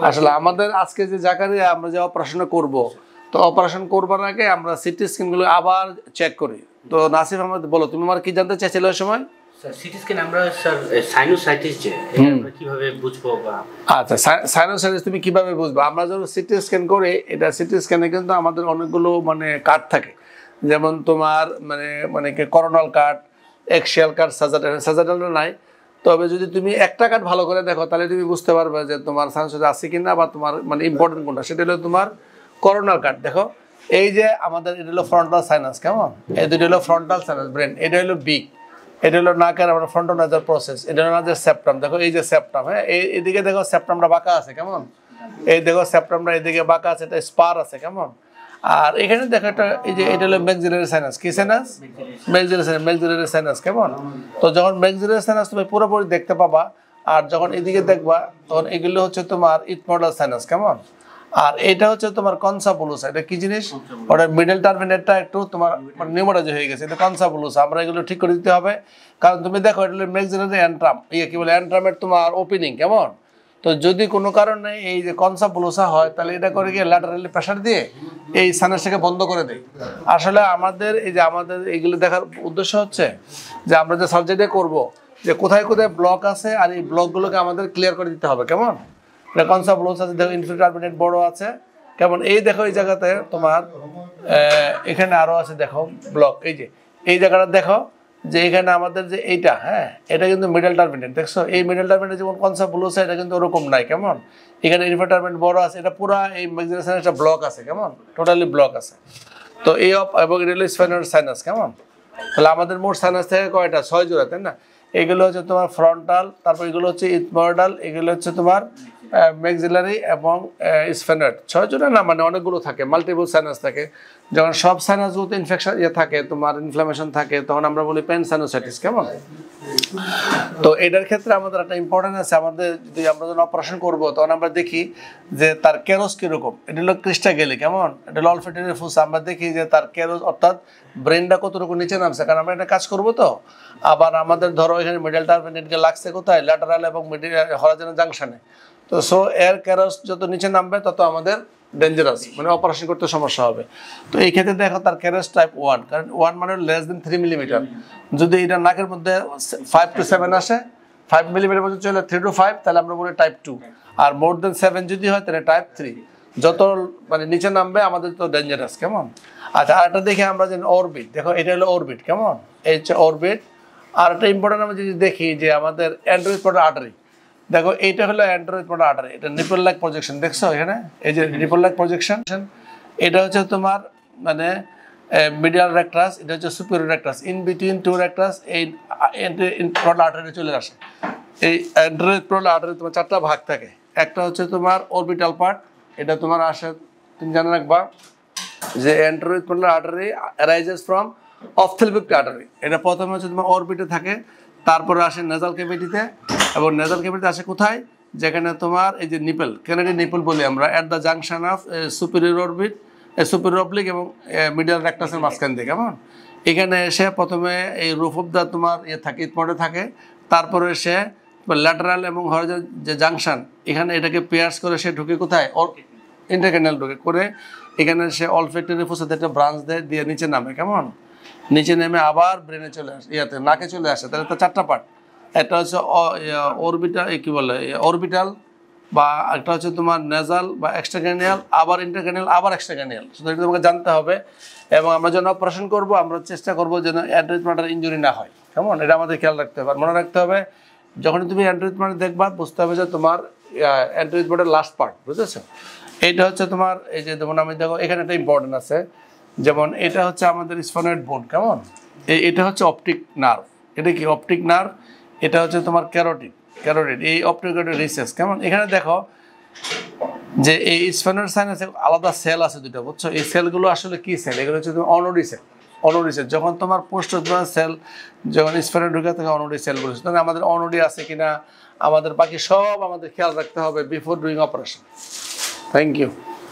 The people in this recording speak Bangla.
আসলে আমাদের আজকে যে জাকারিয়া আমরা যে অপারেশন করব, তো অপারেশন করবার আগে আমরা সিটি স্ক্যানগুলো আবার চেক করি। তো নাসিফ আহমেদ, বলো তুমি আমার কি জানতে চাইছিলে ওই সময়? স্যার সিটি স্ক্যান আমরা স্যার সাইনোসাইটিস যে আমরা কিভাবে বুঝবো বা আচ্ছা, সাইনোসাইটিস তুমি কিভাবে বুঝবে? আমরা যখন সিটি স্ক্যান করি, এটা সিটি স্ক্যানে কিন্তু আমাদের অনেকগুলো মানে কার্ড থাকে, যেমন তোমার মানে করোনাল কার্ড, এক্সিয়াল কার্ড, সাজাটাল নাই। তবে যদি তুমি একটা কার্ড ভালো করে দেখো তাহলে তুমি বুঝতে পারবে যে তোমার সাইনোসাইটিস আছে কিনা বা তোমার মানে ইম্পর্টেন্ট কোনটা। সেটা হলো তোমার করোনাল কার্ড। দেখো এই যে আমাদের এটা হলো ফ্রন্টাল সাইনাস, কেমন? এই দুটো হলো ফ্রন্টাল সাইনাস ব্রেন, এটা হলো বিগ, এটা হলো নাকের আমরা ফ্রন্টাল নাজাল প্রসেস, এটা হলো নাজের সেপ্টাম। দেখো এই যে সেপ্টাম, হ্যাঁ এইদিকে দেখো সেপ্টামটা বাঁকা আছে, কেমন? এই দেখো সেপ্টামটা এদিকে বাঁকা আছে, এটা স্পার আছে, কেমন? আর এখানে দেখো এটা এই যে এটা হলো ম্যাক্সিলারি সাইনাস। কি সাইনাস? ম্যাক্সিলারি সাইনাস, কেমন? তো যখন ম্যাক্সিলারি সাইনাস তুমি পুরোপুরি দেখতে পাবা, আর যখন এদিকে দেখবা তখন এগুলো হচ্ছে তোমার ইথমোডাল সাইনাস, কেমন? আর এটা হচ্ছে তোমার কনসাবুলুসা। এটা কি জিনিস? ওটা মিডল টার্মিনেটটা একটু তোমার মানে নিউমোরাইজ হয়ে গেছে, এটা কনসাবুলুসা। আমরা এগুলো ঠিক করে দিতে হবে, কারণ তুমি দেখো এটা হলো ম্যাক্সিলারি অ্যান্ট্রাম, কি বলে অ্যান্ট্রামের তোমার ওপেনিং, কেমন? তো যদি কোনো কারণে এই যে কনসাবুলুসা হয় তাহলে এটা করে গিয়ে ল্যাটারালি প্রেসার দিয়ে এই সাইনাসটাকে বন্ধ করে দেয়। আসলে আমাদের এই যে আমাদের এইগুলো দেখার উদ্দেশ্য হচ্ছে যে আমরা যে সার্জারি করব, যে কোথায় কোথায় ব্লক আছে আর এই ব্লকগুলোকে আমাদের ক্লিয়ার করে দিতে হবে, কেমন? এটা কনসাবুলুসা আছে, দেখো ইনফিউজ টার্মিনেট বড় আছে, কেমন? এই দেখো এই জায়গাতে তোমার এখানে আরো আছে, দেখো ব্লক, এই যে এই জায়গাটা দেখো যে এখানে আমাদের যে এইটা, হ্যাঁ এটা কিন্তু মিডল টার্মিনেট, দেখছো? এই মিডল টার্মিনেট যেমন কনসাবুলুসা এটা কিন্তু ওরকম নাই, কেমন? এখানে ইনফিউজ টার্মিনেট বড় আছে, এটা পুরো এই ম্যাক্সিলারি একটা ব্লক আছে, কেমন? টোটালি ব্লক আছে। তো এই এবং এটা হলো স্পাইনাল সাইনাস, কেমন? তাহলে আমাদের মোট সাইনাস থেকে কয়টা? 6 জোড়া, তাই না? এগুলো হচ্ছে তোমার ফ্রন্টাল, তারপর এগুলো হচ্ছে ইথমোডাল, এগুলো হচ্ছে তোমার ম্যাক্সিলারি এবং স্ফেনার্ড। 6 জোড়া না, মানে অনেকগুলো থাকে, মাল্টিপল সাইনাস থাকে। যখন সব সাইনাসগুলোতে ইনফেকশন থাকে, তোমার ইনফ্লামেশন থাকে, তখন আমরা বলি প্যানসাইনোসাইটিস, কেমন? তো এটার ক্ষেত্রে আমাদের একটা ইম্পর্টেন্ট আছে, আমাদের যদি আমরা যখন অপারেশন করবো তখন আমরা দেখি যে তার ক্যারোস কিরকম। এটা হলো ক্রিস্টা গেলে, কেমন? এটা হলো অলফেটরি ফুস। আমরা দেখি যে তার ক্যারোস অর্থাৎ ব্রেনটা কতটুকু নিচে নামছে, কারণ আমরা এটা কাজ করবো। তো আবার আমাদের ধরো এখানে মিডল টার্মিনেটকে লাগছে কোথায়? ল্যাটারাল এবং মিডল হরাইজনাল জাংশনে। তো সো এর ক্যারোস যত নিচে নামবে তত আমাদের ডেঞ্জারাস, মানে অপারেশন করতে সমস্যা হবে। তো এই ক্ষেত্রে দেখো তার ক্যারোস টাইপ 1, কারণ 1 মানে লেস দেন 3 মিলিমিটার। যদি এটা নাকের মধ্যে 5 to 7 আসে, 5 মিলিমিটার পর্যন্ত চলে 3 to 5, তাহলে আমরা বলি টাইপ 2। আর মোর দেন 7 যদি হয় তাহলে টাইপ 3। যত মানে নিচে নামবে আমাদের তো ডেঞ্জারাস, কেমন? আচ্ছা, আর একটা দেখি আমরা যে অরবিট, দেখো এটা হলো অরবিট, কেমন? এই হচ্ছে অরবিট। আর একটা ইম্পর্টেন্ট আমরা যদি দেখি যে আমাদের অ্যান্ড্রয়েড আর্টারি, দেখো এইটা হলো অ্যান্ড্রয়েড আর্টারি, এটা নিপল লাইক প্রজেকশন, দেখছো এখানে এই যে নিপল লাইক প্রজেকশন। এটা হচ্ছে তোমার মানে মিডিয়াল রেক্টাস, এটা হচ্ছে superior rectus, in between two rectus এই আর্টারি চলে আসে। এই অ্যান্ড্রয়েড আর্টারি তোমার 4টা ভাগ থাকে। একটা হচ্ছে তোমার অরবিটাল পার্ট, এটা তোমার আসে, তুমি জানে রাখবা যে android artery arises from ophthalmic artery. এটা প্রথমে হচ্ছে তোমার অরবিটে থাকে, তারপরে আসে নেজাল ক্যাভিটিতে, এবং নেজাল ক্যাভিটিতে আসে কোথায়? যেখানে তোমার এই যে নিপল, ক্যানাডি নিপল বলি আমরা, at the junction of superior orbit, superior oblique এবং মিডিয়াল রেক্টাসের মাঝখান দিয়ে, কেমন? এখানে এসে প্রথমে এই রুফ অফ দ্য তোমার থাকে, ইথমোডে থাকে, তারপরে সে ল্যাটারাল এবং হরাইজনাল যে জাংশন, এখানে এটাকে পেয়ার্স করে সে ঢুকে কোথায়? ইন্টারক্যানাল ঢুকে করে এখানে সে অলফ্যাক্টরি ফুসে একটা ব্রাঞ্চ দেয়, দিয়ে নিচে নামে, কেমন? নিচে নেমে আবার ব্রেনে চলে আসে, ইয়াতে নাকে চলে আসে। তাহলে তো 4টা পার্ট। একটা হচ্ছে অরবিটাল, কি বলে অরবিটাল, বা একটা হচ্ছে তোমার নেজাল বা এক্সট্রাক্র্যানিয়াল, আবার ইন্টারক্র্যানিয়াল, আবার এক্সট্রাক্র্যানিয়াল। শুধু এটা তোমাকে জানতে হবে। এবং আমরা যখন অপারেশন করবো আমরা চেষ্টা করবো যেন অ্যান্ড্রয়েড ম্যাটার ইঞ্জুরি না হয়, কেমন? এটা আমাদের খেয়াল রাখতে হবে। আর মনে রাখতে হবে যখনই তুমি অ্যান্ড্রয়েড ম্যাটার দেখবা বুঝতে হবে যে তোমার অ্যান্ড্রয়েড ম্যাটার লাস্ট পার্ট, বুঝেছো? এইটা হচ্ছে তোমার এই যে যেমন আমি দেখো এখানে একটা ইম্পর্টেন্ট আছে, যেমন এটা হচ্ছে আমাদের স্ফোনয়েড বোন, কেমন? এটা হচ্ছে অপটিক নার্ভ। এটা কি অপটিক নার্ভ? এটা হচ্ছে তোমার ক্যারোটিড, এই অপটিক রিসেস, কেমন? এখানে দেখো যে এই স্ফেনার সাইনাসে আলাদা সেল আছে দুটো, বুঝছো? এই সেলগুলো আসলে কি সেল? এগুলো হচ্ছে তোমার অনডি সেল। যখন তোমার পোস্ট সেল যখন স্ফেনার ঢুকে থাকে অনডি সেল বলেছে, তাহলে আমাদের অনডি আছে কিনা, আমাদের বাকি সব আমাদের খেয়াল রাখতে হবে before doing operation. Thank you.